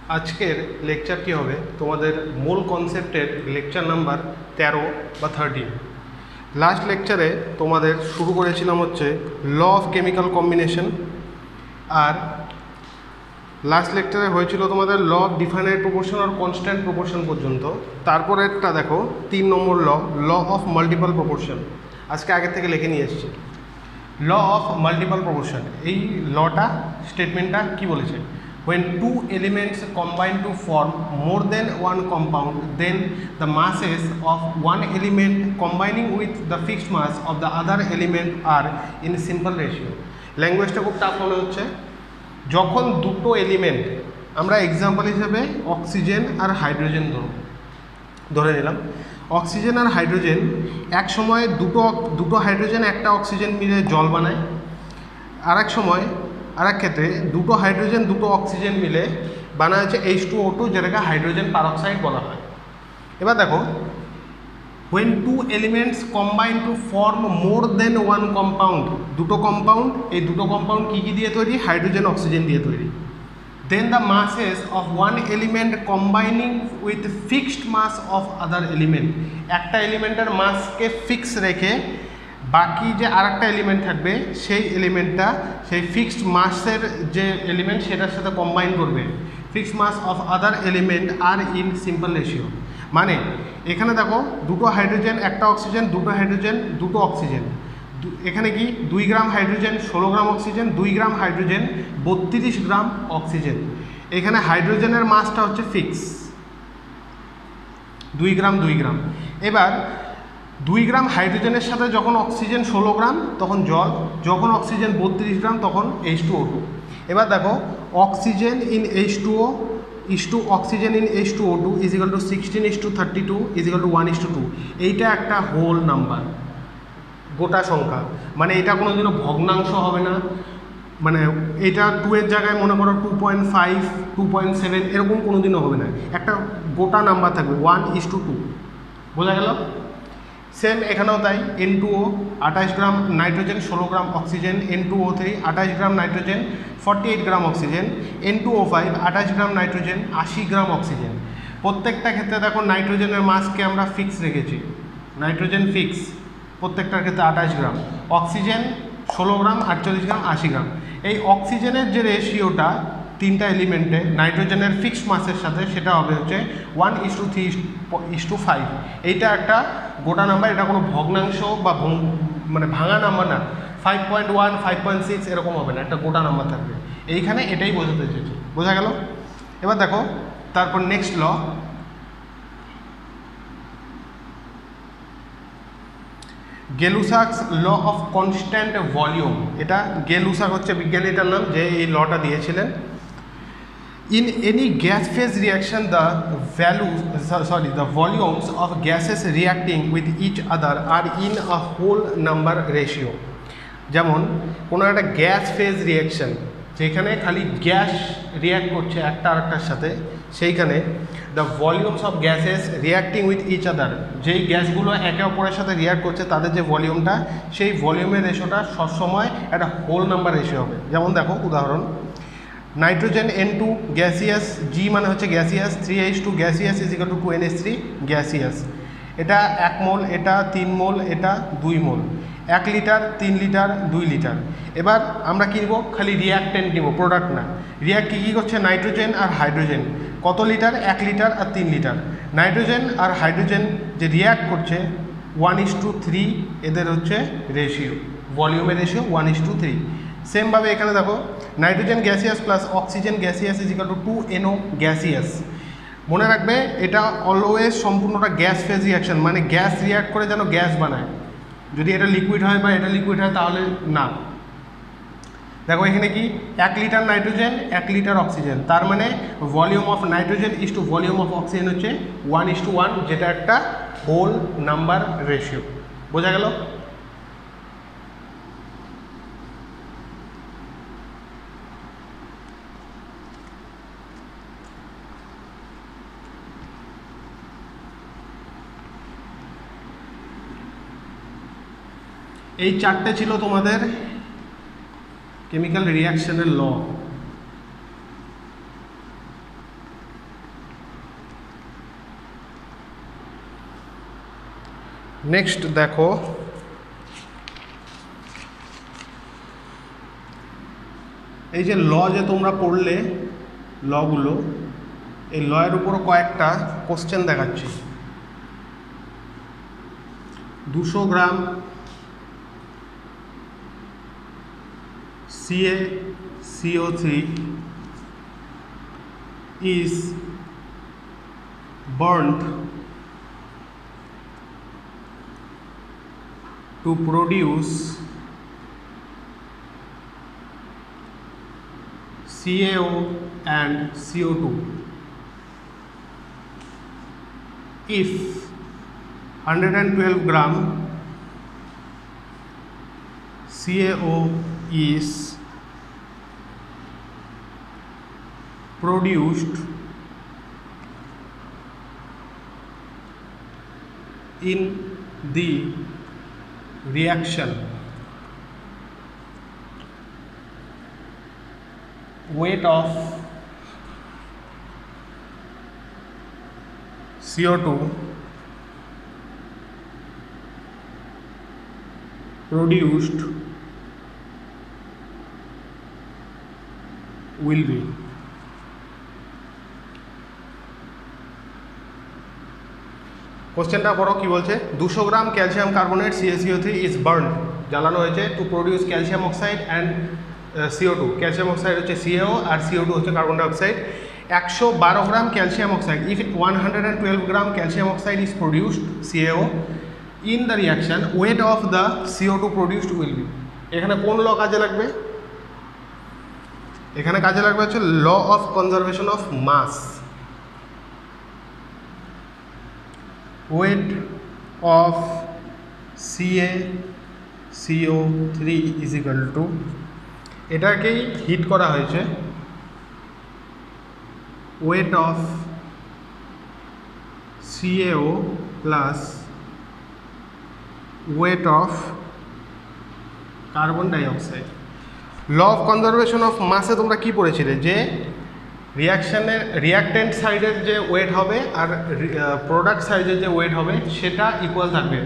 আজকের লেকচারটি হবে তোমাদের মূল কনসেপ্টের লেকচার নাম্বার 13 বা 13। লাস্ট লেকচারে তোমাদের শুরু করেছিলাম হচ্ছে ল অফ কেমিক্যাল কম্বিনেশন, আর লাস্ট লেকচারে হয়েছিল তোমাদের ল অফ ডিফাইনাইট প্রপোর্শন আর কনস্ট্যান্ট প্রপোর্শন পর্যন্ত। তারপরেরটা দেখো 3 নম্বর ল অফ মাল্টিপল প্রপোর্শন। আজকে আগের থেকে লিখে নিয়ে এসেছি ল অফ মাল্টিপল প্রপোর্শন। এই লটা স্টেটমেন্টটা কি বলেছে? When two elements combine to form more than one compound, then the masses of one element combining with the fixed mass of the other element are in simple ratio. ল্যাঙ্গুয়েজটা খুব tough মনে হচ্ছে। যখন দুটো element, আমরা example হিসেবে oxygen আর hydrogen ধরে নিলাম। Oxygen আর hydrogen এক সময় দুটো হাইড্রোজেন একটা অক্সিজেন মিলে জল বানায়, আর এক ক্ষেত্রে দুটো হাইড্রোজেন দুটো অক্সিজেন মিলে বানায় হচ্ছে H2O2, যেটাকে হাইড্রোজেন পারক্সাইড বলা হয়। এবার দেখো, when two elements combine to form more than one compound, দুটো কম্পাউন্ড, এই দুটো কম্পাউন্ড কী দিয়ে তৈরি? হাইড্রোজেন অক্সিজেন দিয়ে তৈরি। then the masses of one element combining with fixed mass of other element, একটা এলিমেন্টের মাসকে ফিক্স রেখে বাকি যে আরেকটা এলিমেন্ট থাকবে সেই এলিমেন্টটা সেই ফিক্সড মাসের যে এলিমেন্ট সেটার সাথে কম্বাইন করবে। Fixed mass of other element আর ইন সিম্পল রেশিও। মানে এখানে দেখো দুটো হাইড্রোজেন একটা অক্সিজেন, দুটো হাইড্রোজেন দুটো অক্সিজেন, এখানে কি 2 গ্রাম হাইড্রোজেন 16 গ্রাম অক্সিজেন, 2 গ্রাম হাইড্রোজেন 32 গ্রাম অক্সিজেন। এখানে হাইড্রোজেনের মাসটা হচ্ছে ফিক্স 2 গ্রাম 2 গ্রাম। এবার 2 গ্রাম হাইড্রোজেনের সাথে যখন অক্সিজেন 16 গ্রাম তখন জল, যখন অক্সিজেন 32 গ্রাম তখন H2O2। এবার দেখো oxygen in H2O is to oxygen in H2O2 is equal to 16:32 is equal to 1:2। এইটা একটা হোল নাম্বার, গোটা সংখ্যা, মানে এটা কোনোদিনও ভগ্নাংশ হবে না। মানে এটা 2 এর জায়গায় মনে করো 2.5 2.7 এরকম কোনোদিনও হবে না, একটা গোটা নাম্বার থাকবে 1:2। বোঝা গেল? সেম এখানেও তাই। N2O 28 গ্রাম নাইট্রোজেন 16 গ্রাম অক্সিজেন, N2O3 28 গ্রাম নাইট্রোজেন 48 গ্রাম অক্সিজেন, N2O5 28 গ্রাম নাইট্রোজেন 80 গ্রাম অক্সিজেন। প্রত্যেকটা ক্ষেত্রে দেখো নাইট্রোজেনের মাসকে আমরা ফিক্স রেখেছি, নাইট্রোজেন ফিক্স প্রত্যেকটার ক্ষেত্রে 28 গ্রাম, অক্সিজেন 16 গ্রাম 48 গ্রাম 80 গ্রাম। এই অক্সিজেনের যে রেশিওটা তিনটা এলিমেন্টে নাইট্রোজেনের ফিক্সড মাসের সাথে সেটা হবে হচ্ছে 1:3:5। এইটা একটা গোটা নাম্বার, এটা কোনো ভগ্নাংশ বা মানে ভাঙা নাম্বার না। 5.1 5.6 এরকম হবে না, একটা গোটা নাম্বার থাকবে। এইখানে এটাই বোঝাতে চেয়েছি। বোঝা গেল? এবার দেখো তারপর next law, Gay Lussac's law of constant volume. এটা গেলুসাক হচ্ছে বিজ্ঞানীটার নাম যে এই লটা দিয়েছিলেন। In any gas phase reaction, the volumes of gases reacting with each other are in a whole number ratio. যেমন কোনো একটা গ্যাস ফেজ রিয়াকশন, যেখানে খালি গ্যাস রিয়াক্ট করছে একটা আরেকটার সাথে, সেইখানে the volumes of gases reacting with each other, যেই গ্যাসগুলো একে অপরের সাথে রিয়াক্ট করছে তাদের যে ভলিউমটা, সেই ভলিউমের রেশিওটা সবসময় একটা হোল নাম্বার রেশিও হবে। যেমন দেখো উদাহরণ, নাইট্রোজেন N2 গ্যাসিয়াস, G মানে হচ্ছে gaseous, 3H2 gaseous is equal two 2NH3 gaseous. এটা 1 মোল, এটা 3 মোল, এটা 2 মোল। 1 লিটার 3 লিটার 2 লিটার। এবার আমরা কি নিব? খালি রিয়াক্টেন্ট নিব, প্রোডাক্ট না। রিয়াক্ট কী করছে? নাইট্রোজেন আর হাইড্রোজেন। কত লিটার? 1 লিটার আর 3 লিটার। নাইট্রোজেন আর হাইড্রোজেন যে রিয়াক্ট করছে 1:3 এদের হচ্ছে রেশিও, ভলিউমের রেশিও 1:3। সেমভাবে এখানে দেখো nitrogen gaseous plus oxygen gaseous is equal two 2NO gaseous. মনে রাখবে এটা অলওয়েজ সম্পূর্ণটা গ্যাস ফেজ রিয়াকশন, মানে গ্যাস রিয়াক্ট করে যেন গ্যাস বানায়। যদি এটা লিকুইড হয় বা এটা লিকুইড হয় তাহলে না। দেখো এখানে কি 1 লিটার নাইট্রোজেন 1 লিটার অক্সিজেন, তার মানে volume of nitrogen is to volume of oxygen হচ্ছে 1:1, যেটা একটা হোল নাম্বার রেশিও। বোঝা গেল? এই চারটে ছিল তোমাদের কেমিক্যাল রিয়াকশনের ল। নেক্সট দেখো, এই যে ল যে তোমরা পড়লে লগুলো, এই লয়ের উপরও কয়েকটা কোশ্চেন দেখাচ্ছি। 200 গ্রাম CaCO3 is burnt to produce CaO and CO2. If 112 gram CaO is produced in the reaction, weight of CO2 produced will be. কোশ্চেনটা পড়ো কি বলছে। 200 gram calcium carbonate CaCO3 is burn, জ্বালানো হয়েছে to produce calcium oxide and CO2। Calcium oxide হচ্ছে CaO আর CO2 হচ্ছে carbon dioxide. 112 gram calcium oxide, if 112 gram calcium oxide is produced CaO in the reaction, weight of the CO2 produced will be. এখানে কোন law কাজে লাগবে? এখানে কাজে লাগবে হচ্ছে law of conservation of mass. Weight of CaCO3 is equal to, এটাকেই hit করা হয়েছে, weight of CaO plus weight of carbon dioxide. Law of conservation of মাসে তোমরা কি পড়েছিলে যে রিয়াকশানের রিয়াক্ট্যান্ট সাইডের যে ওয়েট হবে আর প্রোডাক্ট সাইডের যে ওয়েট হবে সেটা ইকুয়াল থাকবে।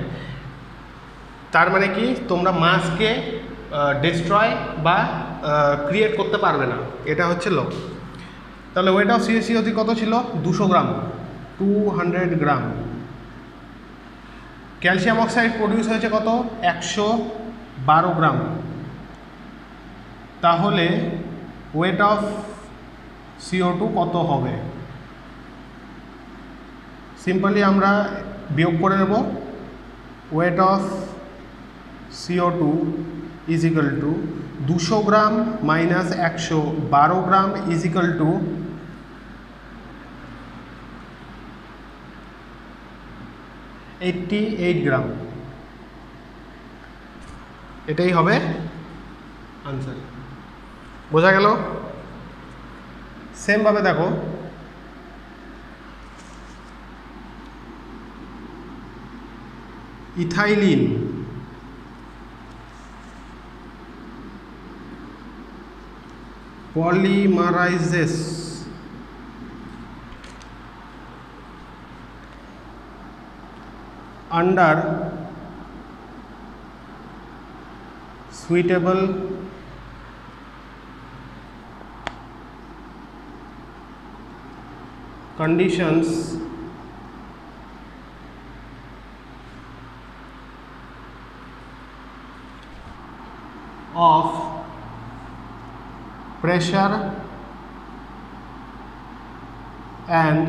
তার মানে কি তোমরা মাসকে ডিস্ট্রয় বা ক্রিয়েট করতে পারবে না, এটা হচ্ছে ল। তাহলে ওয়েট অফ CaCO3 কত ছিল? 200 গ্রাম, 200 গ্রাম। ক্যালসিয়াম অক্সাইড প্রডিউস হয়েছে কত? 112 গ্রাম। তাহলে ওয়েট অফ CO2 কত হবে? সিম্পলি আমরা বিয়োগ করে নেব। Weight of CO2 is equal two 200 gram minus 112 gram is equal two 88 গ্রাম। এটাই হবে আনসার। বোঝা গেল? সেম ভাবে দেখো, ethylene polymerizes under suitable conditions of pressure and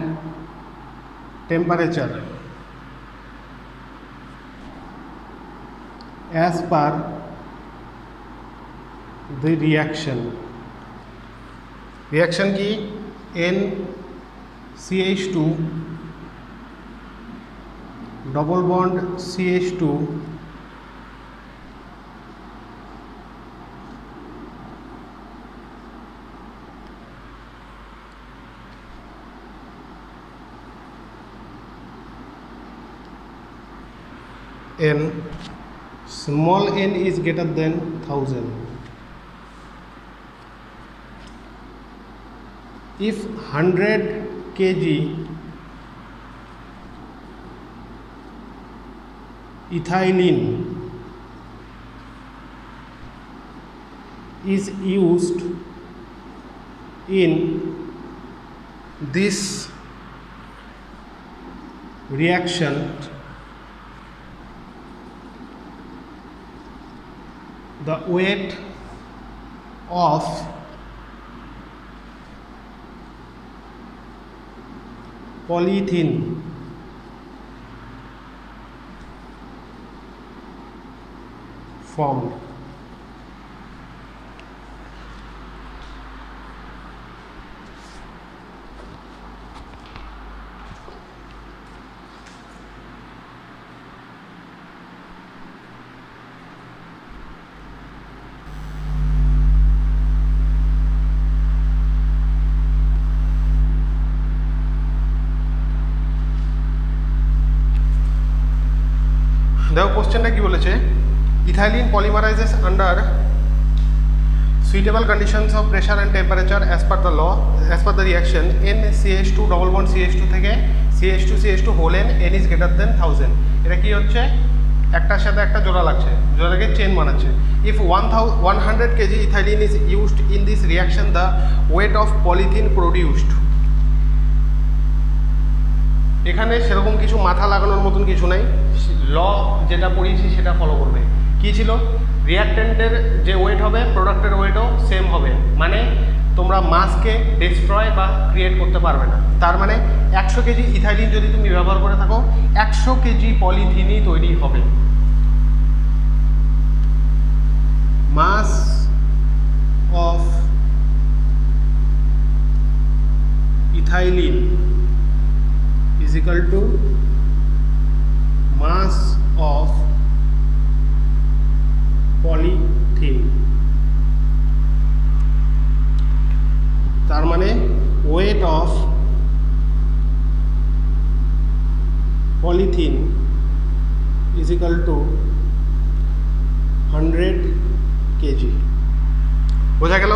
temperature as per the reaction की NCH2 double bond CH2 n, small n is greater than 1000. If 100 kg ethylene is used in this reaction, the weight of polyethylene formed. দেখো কোশ্চেনটা কি বলেছে, ethylene polymerises under suitable conditions of pressure and temperature as per the law, as per the reaction NCH2 double bond CH2 থেকে CH2 CH2 whole n is greater than 1000। এটা কি হচ্ছে, একটার সাথে একটা জোড়া লাগছে, জোড়া লাগে চেন বানাচ্ছে। If 100 kg ethylene is used in this reaction, the weight of polyethylene produced, এখানে সেরকম কিছু মাথা লাগানোর মতন কিছু নাই, ল যেটা পড়িয়েছি সেটা ফলো করবে। কি ছিল, রিয়াক্টেন্টের যে ওয়েট হবে প্রোডাক্টের ওয়েটও সেম হবে, মানে তোমরা মাসকে ডিস্ট্রয় বা ক্রিয়েট করতে পারবে না। তার মানে 100 কেজি ইথাইলিন যদি তুমি ব্যবহার করে থাকো 100 কেজি পলিথিনই তৈরি হবে। Mass of ethylene is equal to mass of polythene, তার মানে weight of polythene is equal to 100 kg। বোঝা গেল?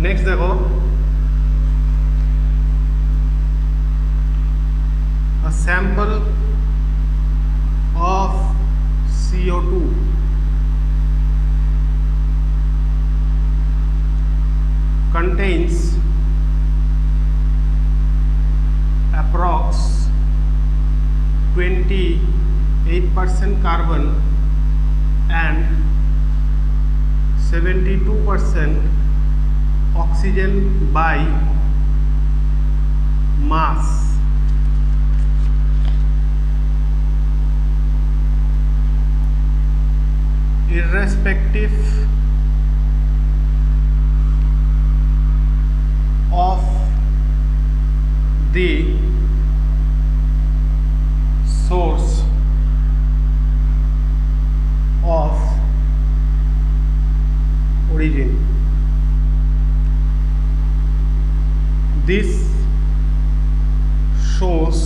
नेक्स्ट देखो, a sample of CO2 contains approx 28% carbon and 72% oxygen by mass। Irrespective of the source of origin, this shows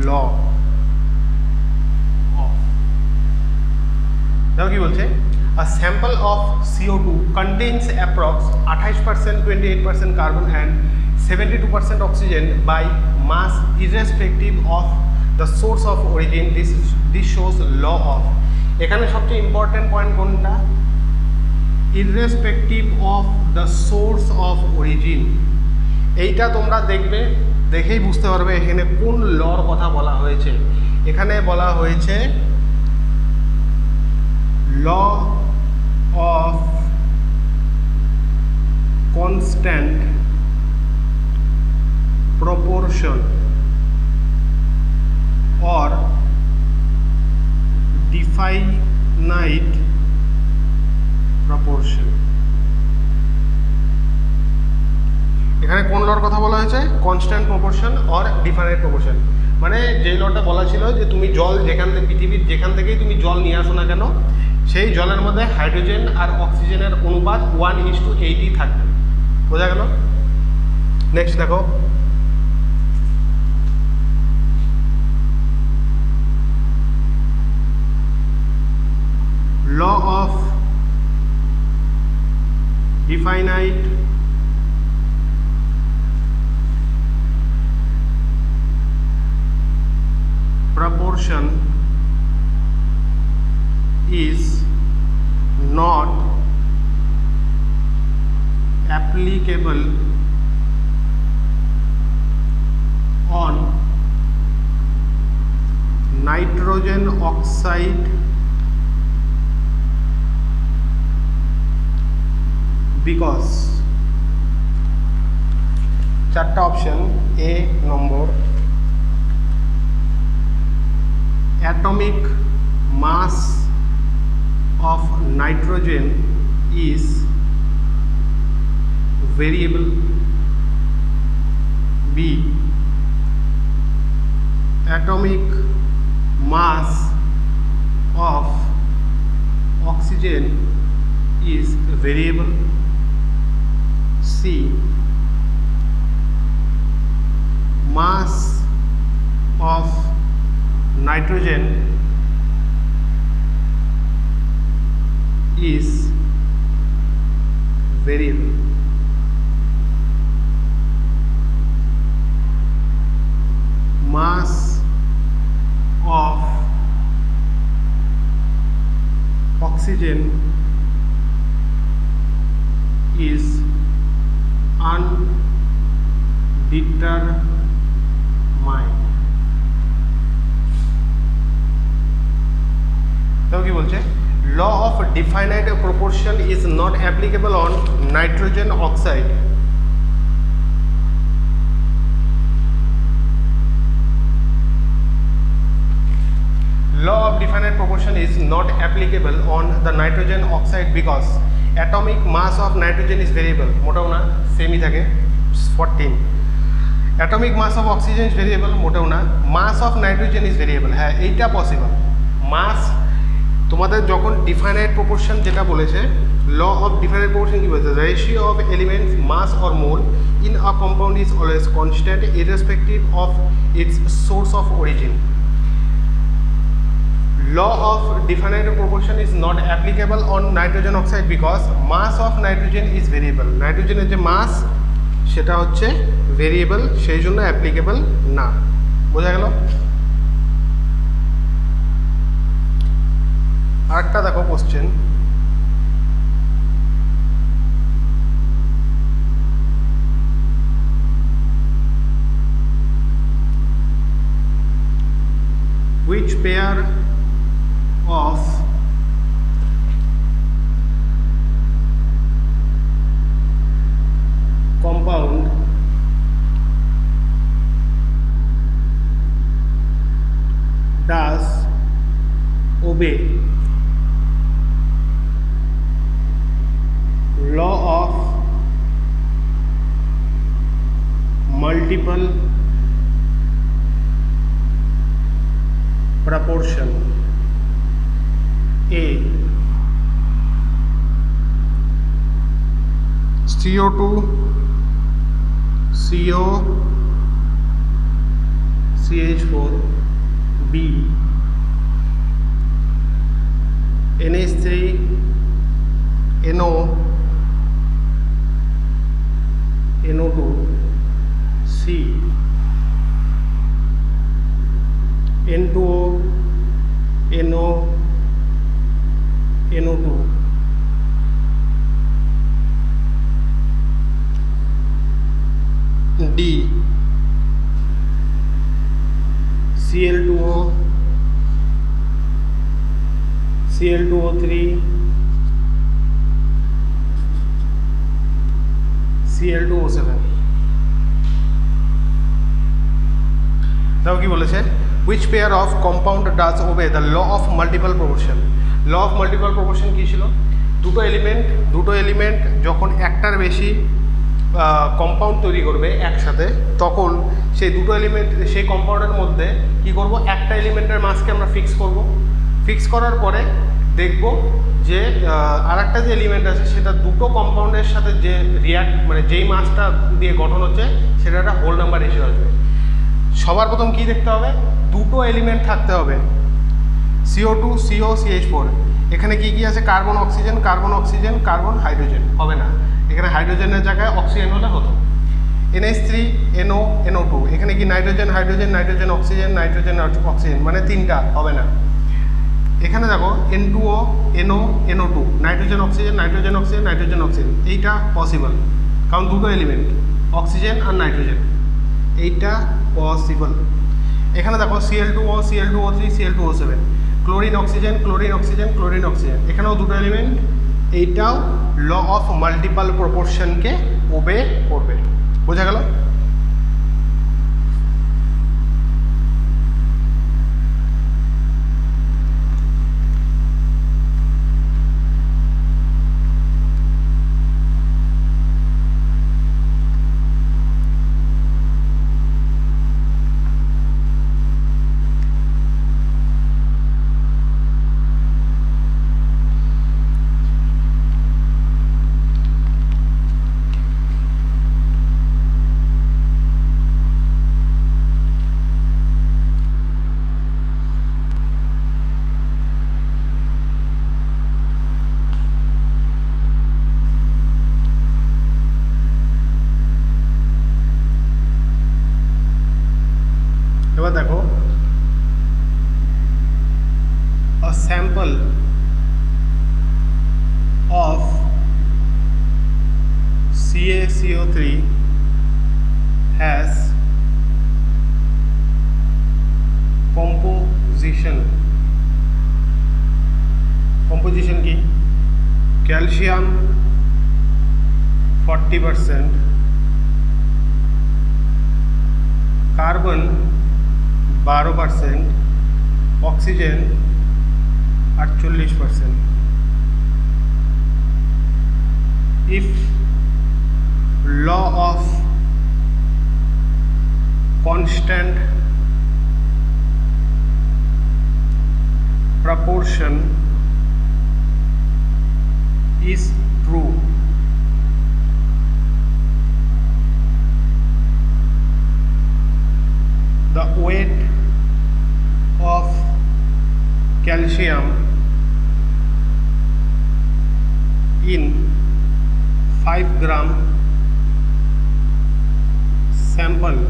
law of, দেখো কি বলছে, a sample of CO2 contains approx 28%, 28% carbon and 72% oxygen by mass irrespective of the source of origin, this shows law of। এখানে সবচেয়ে important point কোনটা, irrespective of the source of origin। এইটা তোমরা দেখবে, দেখেই বুঝতে পারবে এখানে কোন লর কথা বলা হয়েছে। এখানে বলা হয়েছে law of constant proportion or definite proportion। এখানে কোন লর কথা বলা হয়েছে? Constant proportion or definite proportion. মানে যেই লটা বলা ছিল যে তুমি জল যেখান থেকে পৃথিবীর যেখান থেকেই তুমি জল নিয়ে আসো না কেন, সেই জলের মধ্যে হাইড্রোজেন আর অক্সিজেনের অনুপাত 1:8 থাকবে। বোঝা গেল? নেক্সট দেখো, law of definite proportion is not applicable on nitrogen oxide because চারটা option. A number, atomic mass of nitrogen is variable, B, atomic mass of oxygen is variable, C, mass of nitrogen is variable. Mass of oxygen is undetermined. তো কি বলছে? law of definite proportion is not applicable on nitrogen oxide. Law of definite proportion is not applicable on the nitrogen oxide because atomic mass of nitrogen is variable. মোটাও না, সেমই থাকে 14. atomic mass of oxygen is variable, মোটাও না। mass of nitrogen is variable, হ্যাঁ এইটা possible. মাস তোমাদের যখন definite proportion যেটা বলেছে, ল অফ ডিফাইনাইট প্রপোর্শন কি বলেছে? Ratio of elements mass or mole in a compound is always constant irrespective of its source of origin. Law of definite proportion is not applicable on nitrogen oxide because mass of nitrogen is variable. নাইট্রোজেনের যে মাস সেটা হচ্ছে variable, সেই জন্য applicable না। বোঝা গেল? আরেকটা দেখো question, which pair of compound does obey law of multiple proportion? A, CO2, CO, CH4, B, NH3, NO, NO2, C, N2O, NO, NO2, D, Cl2O, Cl2O3, Cl2O7। দেখো কি বলেছে? which pair of compound does obey the law of multiple proportion? law of multiple proportion কি ছিল? দুটো element যখন একটার বেশি compound তৈরি করবে একসাথে, তখন সেই দুটো এলিমেন্ট, সেই কম্পাউন্ডের মধ্যে কি করব, একটা এলিমেন্টের মাসকে আমরা ফিক্স করব। ফিক্স করার পরে দেখব যে আর একটা যে এলিমেন্ট আছে সেটা দুটো কম্পাউন্ডের সাথে যে রিয়াক্ট, মানে যেই মাসটা দিয়ে গঠন হচ্ছে সেটা একটা হোল নাম্বার রেশিও আসবে। সবার প্রথম কি দেখতে হবে, দুটো এলিমেন্ট থাকতে হবে, CO2 CO CH4। এখানে কি কি আছে, carbon oxygen, carbon oxygen, carbon hydrogen হবে না, এখানে হাইড্রোজেনের জায়গায় অক্সিজেন হলে হতো। NH3 NO NO2, এখানে কি nitrogen hydrogen, nitrogen oxygen, nitrogen oxygen, মানে তিনটা হবে না। এখানে দেখো N2O NO NO2, nitrogen oxygen, nitrogen oxygen, nitrogen oxygen, এইটা পসিবল, কারণ দুটো এলিমেন্ট অক্সিজেন আর নাইট্রোজেন, এইটা পসিবল। এখানে দেখো Cl2O Cl2O3 Cl2O7, chlorine oxygen, chlorine oxygen, chlorine oxygen, এখানেও দুটো এলিমেন্ট, এইটাও ল অফ মাল্টিপল প্রপোর্শনকে ওবে করবে। বোঝা গেল? এবার দেখো, a sample of CaCO3 has composition কি, calcium 40%, carbon 12%, oxygen 48%। if law of constant proportion is true, the weight of calcium in 5 gram sample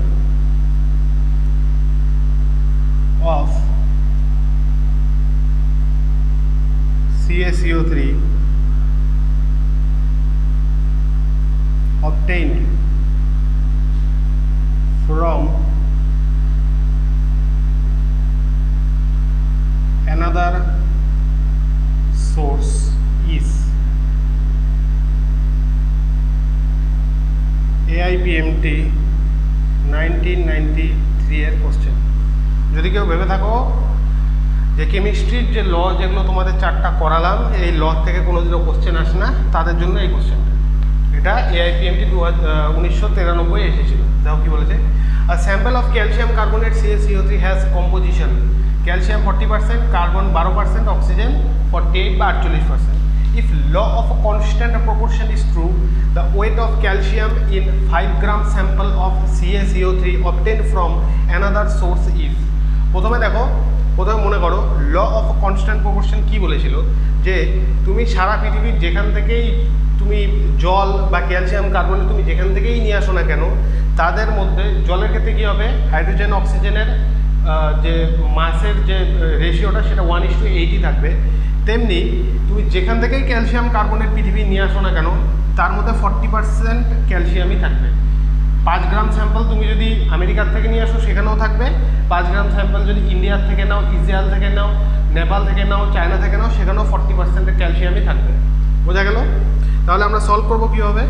of CaCO3 obtained from another source is AIPMT 1993 এর question. যদি কেউ ভেবে থাকো যে কেমিস্ট্রির যে ল যেগুলো তোমাদের চারটা করালাম এই ল থেকে কোনোদিনও কোশ্চেন আসে না, তাদের জন্য এই কোশ্চেনটা, এটা AIPMT 1993 এসেছিল। দেখো কি বলেছে, a sample of calcium carbonate CaCO3 has composition calcium 40%, carbon 12%, oxygen 48 বা 48%. If law of a constant proportion is true, the weight of calcium in 5 gram sample of CaCO3 obtained from another source is, প্রথমে দেখো, প্রথমে মনে করো ল of constant proportion কি বলেছিল, যে তুমি সারা পৃথিবীর যেখান থেকেই তুমি জল বা ক্যালসিয়াম কার্বনেট তুমি যেখান থেকেই নিয়ে আসো না কেন, তাদের মধ্যে জলের ক্ষেত্রে কী হবে, হাইড্রোজেন অক্সিজেনের যে মাসের যে রেশিওটা সেটা 1:80 থাকবে। তেমনি তুমি যেখান থেকেই ক্যালসিয়াম কার্বনেট পৃথিবী নিয়ে আসো না কেন, তার মধ্যে 40% ক্যালসিয়ামই থাকবে। 5 গ্রাম স্যাম্পল তুমি যদি আমেরিকার থেকে নিয়ে আসো সেখানেও থাকবে, 5 গ্রাম স্যাম্পল যদি ইন্ডিয়ার থেকে নাও, ইসরায়েল থেকে নাও, নেপাল থেকে নাও, চায়না থেকে নাও, সেখানেও 40% ক্যালসিয়ামই থাকবে। বোঝা গেল? তাহলে আমরা সলভ করবো কীভাবে,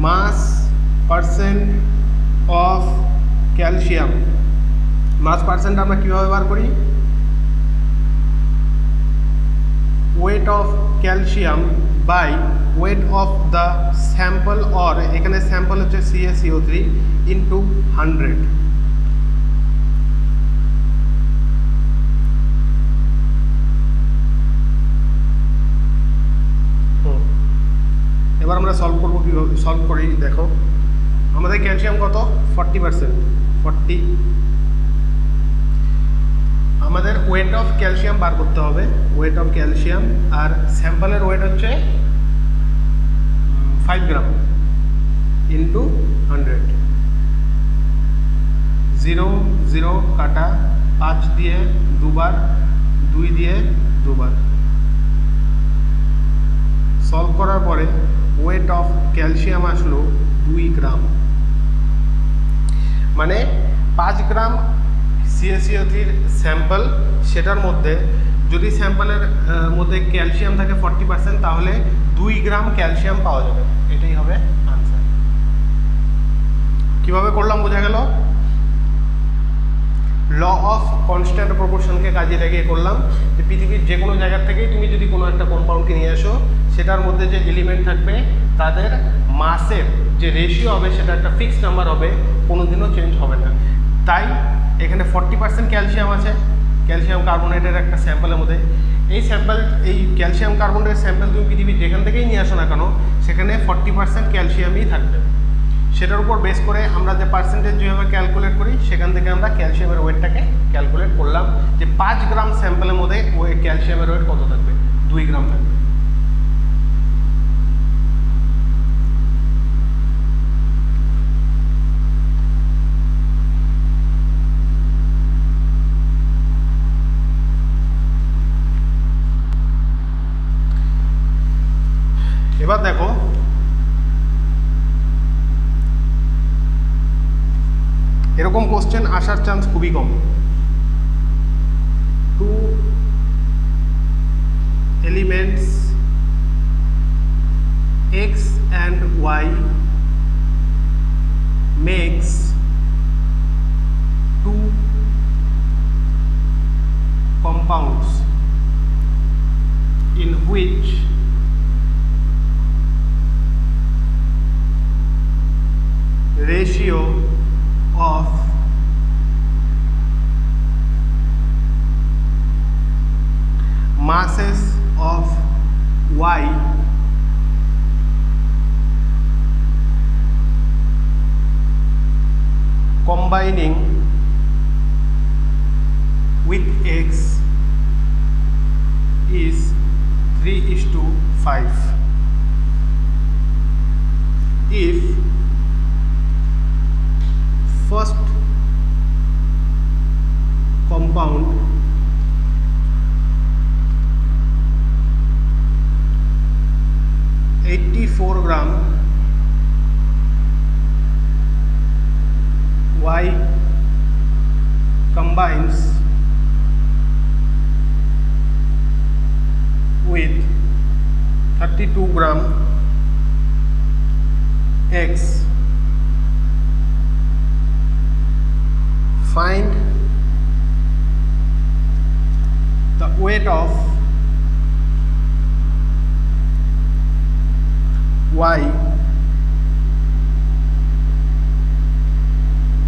mass percent of calcium, mass percent আমরা কীভাবে বার করি, weight of calcium by weight of the sample or এখানে স্যাম্পল হচ্ছে CaCO3 ইন্টু 100। এবার আমরা সলভ করবো কীভাবে সলভ করি দেখো। আমাদের ক্যালসিয়াম কত 40%, 40। আমাদের ওয়েট অফ ক্যালসিয়াম বার করতে হবে, ওয়েট অফ ক্যালসিয়াম, আর স্যাম্পলের ওয়েট হচ্ছে 5 গ্রাম ইন্টু 100। 0 0 কাটা, 5 দিয়ে দুবার, 2 দিয়ে দুবার। সলভ করার পরে ওয়েট অফ ক্যালসিয়াম আসলো 2 গ্রাম, মানে 5 গ্রাম CaCO3 স্যাম্পল, সেটার মধ্যে যদি স্যাম্পলের মধ্যে ক্যালসিয়াম থাকে 40% তাহলে 2 গ্রাম ক্যালসিয়াম পাওয়া যাবে। এটাই হবে আনসার। কিভাবে করলাম বোঝা গেল? ল অফ কনস্ট্যান্ট প্রপোর্শনকে কাজে লাগিয়ে করলাম যে পৃথিবীর যে কোনো জায়গা থেকেই তুমি যদি কোনো একটা কম্পাউন্ডকে নিয়ে আসো, সেটার মধ্যে যে এলিমেন্ট থাকবে তাদের মাসের যে রেশিও হবে সেটা একটা ফিক্সড নাম্বার হবে, কোনোদিনও চেঞ্জ হবে না। তাই এখানে 40% ক্যালসিয়াম আছে ক্যালসিয়াম কার্বনেটের একটা স্যাম্পলের মধ্যে। এই ক্যালসিয়াম কার্বনেটের স্যাম্পল তুমি পৃথিবীর যেখান থেকেই নিয়ে আসো না কেন, সেখানে 40% ক্যালসিয়ামই থাকবে। সেটার উপর বেস করে আমরা যে পার্সেন্টেজ যেভাবে ক্যালকুলেট করি, সেখান থেকে আমরা ক্যালসিয়ামের ওয়েটটাকে ক্যালকুলেট করলাম যে 5 গ্রাম স্যাম্পলের মধ্যে ওই ক্যালসিয়ামের ওয়েট কত থাকবে, 2 গ্রাম থাকবে। এবার দেখো এরকম কোশ্চেন আসার চান্স খুবই কম। 2 elements X and Y makes 2 compounds in which ratio of masses of Y combining with X is 3:5. If first compound (84 gram) Y combines with 32 gram X, find the weight of Y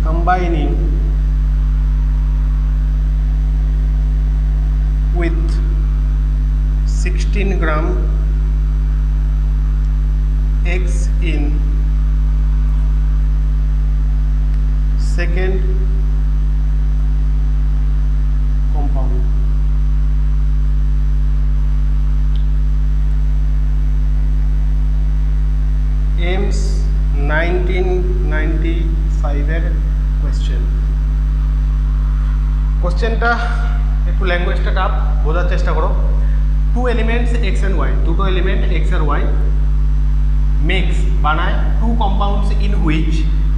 combining with 16 gram X in second compound. AIIMS 1995 এর কোশ্চেনটা একটু ল্যাঙ্গুয়েজটা tough, বোঝার চেষ্টা করো। 2 elements X and Y, দুটো element X আর Y makes বানায় 2 compounds in which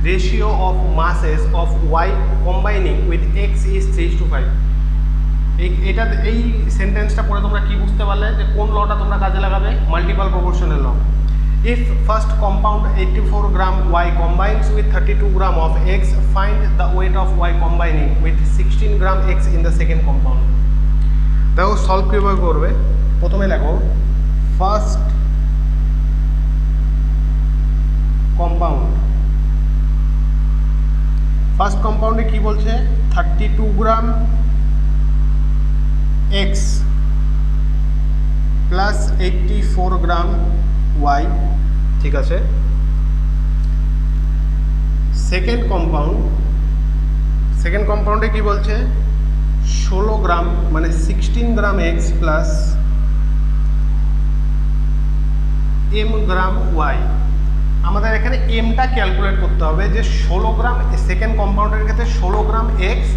ratio of masses of Y combining with X is 3:5. এই সেন্টেন্সটা পড়ে তোমরা কি বুঝতে পারলে যে কোন লটা তোমরা কাজে লাগাবে? Multiple proportional law. If first compound 84 gram Y combines with 32 gram of X, find the weight of Y combining with 16 gram X in the second compound. দেখো সলভ কীভাবে করবে, প্রথমে লেখো first 32 gram X plus 84 gram Y, ঠিক আছে। Second কম্পাউন্ডে কি বলছে 16 gram মানে 16 gram X plus M gram Y. আমাদের এখানে এমটা ক্যালকুলেট করতে হবে যে 16 গ্রাম সেকেন্ড কম্পাউন্ডের ক্ষেত্রে 16 গ্রাম এক্স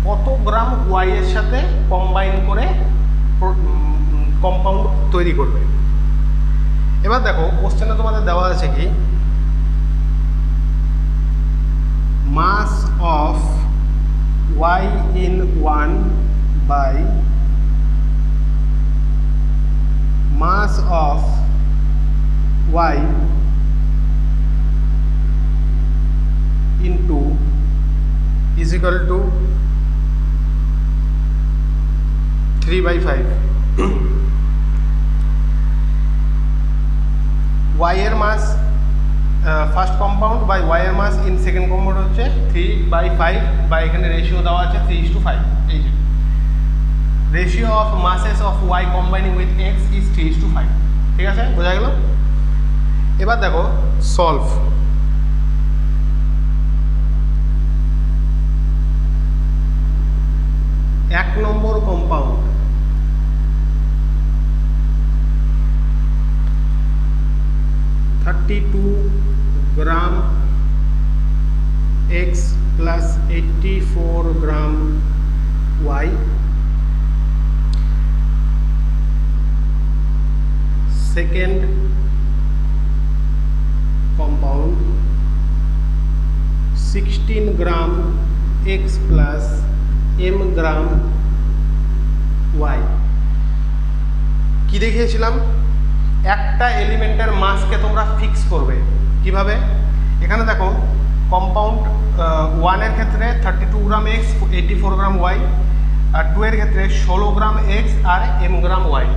কত গ্রাম ওয়াই এর সাথে কম্বাইন করে কম্পাউন্ড তৈরি করবে। এবার দেখো কোশ্চেনে তোমাদের দেওয়া আছে কি mass of Y in 1 by mass of Y into is equal to 3/5 y এর mass first compound by y এর মাস ইন সেকেন্ড কম্পাউন্ড হচ্ছে 3/5 বা এখানে রেশিও দেওয়া আছে 3:5। এই যে ratio of masses of y combining with x is 3:5, ঠিক আছে, বোঝা গেল। এবার দেখো সলভ। এক number compound gram X plus 84 gram Y, second compound 16 gram X plus M gram Y. কি দেখিয়েছিলাম একটা এলিমেন্টের মাসকে তোমরা ফিক্স করবে কিভাবে। এখানে দেখো কম্পাউন্ড 1 এর ক্ষেত্রে 32 গ্রাম এক্স 84 গ্রাম ওয়াই, আর 2 এর ক্ষেত্রে 16 গ্রাম এক্স আর এম গ্রাম ওয়াই।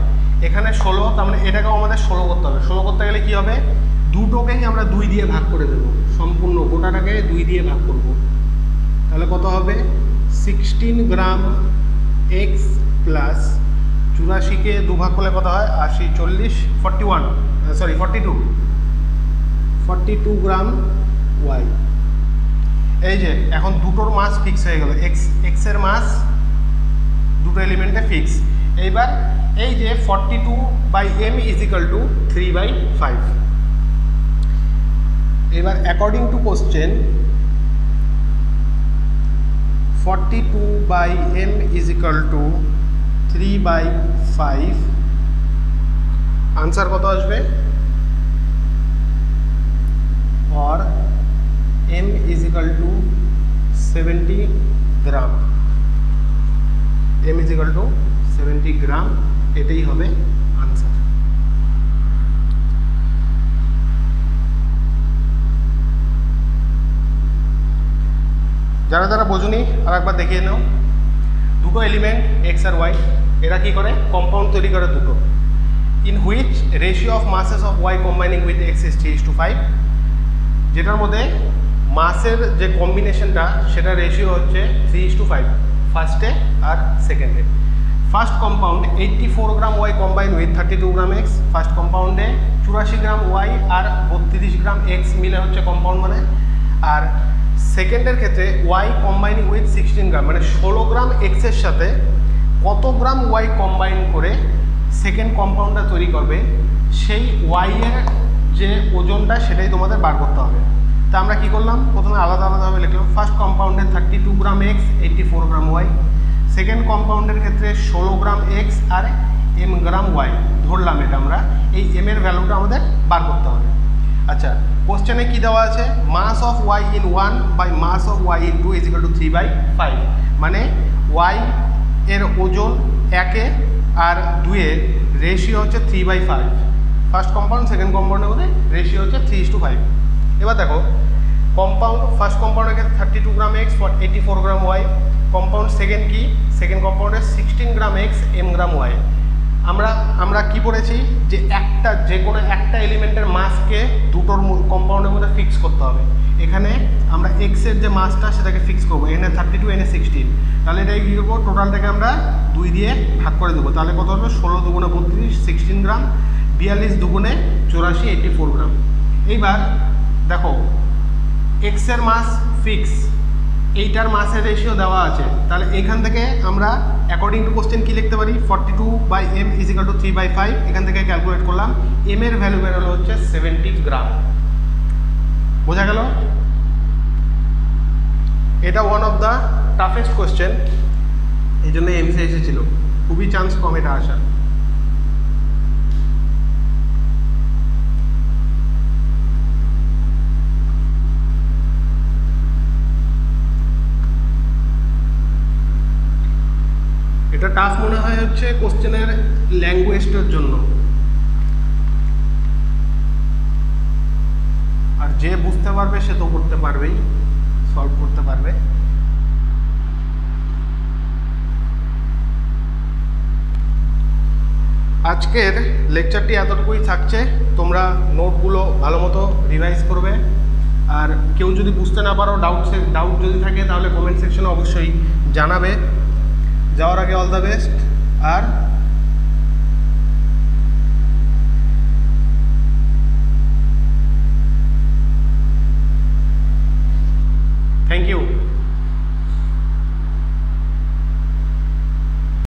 এখানে 16, তার মানে এটাকেও আমাদের 16 করতে হবে। 16 করতে গেলে কি হবে দুটোকেই আমরা 2 দিয়ে ভাগ করে দেবো, সম্পূর্ণ গোটাটাকে 2 দিয়ে ভাগ করব। তাহলে কত হবে 16 গ্রাম এক্স প্লাস 84কে 2 ভাগ করলে কত হয় 80, 40, 42 গ্রাম ওয়াই। এই যে এখন দুটোর মাস ফিক্স হয়ে গেল, এক্স এর মাস দুটো এলিমেন্টে ফিক্স। এইবার এই যে 42/m ইজ ইকুয়াল টু 3/5। এবার according to question 42/m is equal to 3/5, answer কত আসবে और m is equal to 70 gram, m is equal to 70 গ্রাম, এটাই হবে आंसर। যারা যারা বোঝুনি আর একবার দেখিয়ে নাও। দুটো এলিমেন্ট এক্স আর ওয়াই, এরা কি করে কম্পাউন্ড তৈরি করে দুটো, in which ratio of masses of Y combining with X is 3:5, যেটার মধ্যে মাসের যে কম্বিনেশনটা সেটা রেশিও হচ্ছে 3:5 ফার্স্টে আর সেকেন্ডে। First compound 84 gram Y combine with 32 gram X, first কম্পাউন্ডে 84 গ্রাম ওয়াই আর 32 গ্রাম এক্স মিলে হচ্ছে কম্পাউন্ড মানে। আর সেকেন্ডের ক্ষেত্রে ওয়াই কম্বাইনিং উইথ 16 গ্রাম মানে 16 গ্রাম এক্সের সাথে কত গ্রাম ওয়াই কম্বাইন করে সেকেন্ড কম্পাউন্ডটা তৈরি করবে, সেই ওয়াই এর যে ওজনটা সেটাই তোমাদের বার করতে হবে। তা আমরা কি করলাম, প্রথমে আলাদা আলাদাভাবে লিখলাম। ফার্স্ট কম্পাউন্ডে 32 gram X 84 gram Y, second কম্পাউন্ডের ক্ষেত্রে 16 গ্রাম এক্স আর এম গ্রাম ওয়াই ধরলাম। এটা আমরা এই এম এর ভ্যালুটা আমাদের বার করতে হবে। আচ্ছা, কোশ্চেনে কি দেওয়া আছে mass of Y in 1 by mass of Y in 2 is equal to 3/5, মানে ওয়াই এর ওজন 1 আর 2 এর রেশিও হচ্ছে 3/5। ফার্স্ট কম্পাউন্ড সেকেন্ড কম্পাউন্ডের মধ্যে রেশিও হচ্ছে 3:5। এবার দেখো কম্পাউন্ড ফার্স্ট কম্পাউন্ডের ক্ষেত্রে 32 gram X 84 gram Y, compound second কি second কম্পাউন্ডের 16 gram x M gram Y. আমরা কি পড়েছি যে যে কোনো একটা এলিমেন্টের মাসকে দুটোর কম্পাউন্ডের মধ্যে ফিক্স করতে হবে। এখানে আমরা এক্সের যে মাসটা সেটাকে ফিক্স করবো, এনে 32 এনে 16, তাহলে এটাই কী করবো, টোটালটাকে আমরা 2 দিয়ে ভাগ করে দেবো, তাহলে কত হবে 16 দুগুণে 32 16 গ্রাম, 42 দুগুণে 84 84 গ্রাম। এইবার দেখো এক্সের মাস ফিক্স, এইটার মাসের রেশিও দেওয়া আছে, তাহলে এখান থেকে আমরা অ্যাকর্ডিং টু কোশ্চেন কী লিখতে পারি 42/m = 3/5, এখান থেকে ক্যালকুলেট করলাম, এম এর ভ্যালু বেরোলো হচ্ছে 70 গ্রাম। বোঝা গেল? এটা one of the toughest question, এই জন্য এমসি এসেছিল, খুবই চান্স কম এটা আসার। এটা টাফ মনে হয় হচ্ছে কোশ্চেনের ল্যাঙ্গুয়েজটার জন্য, আর যে বুঝতে পারবে সে তো করতে পারবেই, সলভ করতে পারবে। আজকের লেকচারটি এতটুকুই থাকছে, তোমরা নোটগুলো ভালো মতো রিভাইজ করবে, আর কেউ যদি বুঝতে না পারো, ডাউট যদি থাকে তাহলে কমেন্ট সেকশনে অবশ্যই জানাবে। যাওয়ার আগে অল দ্য বেস্ট, আর